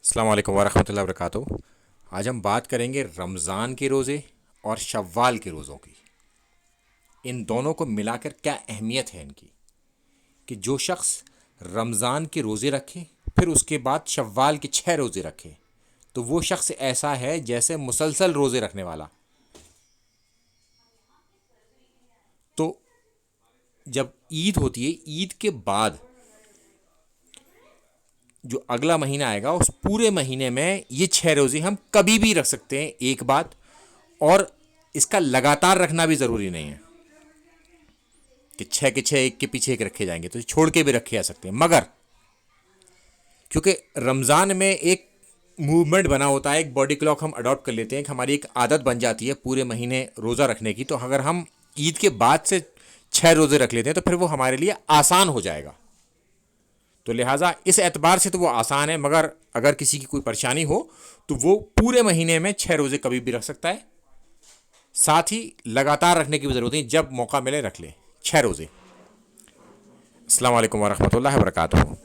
अस्सलाम वालेकुम वरहमतुल्लाहि वबरकातुहू। आज हम बात करेंगे रमज़ान के रोज़े और शव्वाल के रोज़ों की। इन दोनों को मिलाकर क्या अहमियत है इनकी, कि जो शख्स रमज़ान के रोज़े रखे फिर उसके बाद शव्वाल के 6 रोज़े रखे तो वो शख्स ऐसा है जैसे मुसलसल रोज़े रखने वाला। तो जब ईद होती है, ईद के बाद जो अगला महीना आएगा उस पूरे महीने में ये 6 रोज़े हम कभी भी रख सकते हैं, एक बात। और इसका लगातार रखना भी ज़रूरी नहीं है कि 6 के 6 एक के पीछे एक रखे जाएंगे, तो छोड़ के भी रखे जा सकते हैं। मगर क्योंकि रमज़ान में एक मूवमेंट बना होता है, एक बॉडी क्लॉक हम अडॉप्ट कर लेते हैं, कि हमारी एक आदत बन जाती है पूरे महीने रोज़ा रखने की। तो अगर हम ईद के बाद से 6 रोज़े रख लेते हैं तो फिर वो हमारे लिए आसान हो जाएगा। तो लिहाजा इस एतबार से तो वो आसान है। मगर अगर किसी की कोई परेशानी हो तो वो पूरे महीने में 6 रोज़े कभी भी रख सकता है। साथ ही लगातार रखने की भी ज़रूरत नहीं, जब मौका मिले रख ले 6 रोज़े। अस्सलाम वालेकुम वरहमतुल्लाहि वबरकातुहू।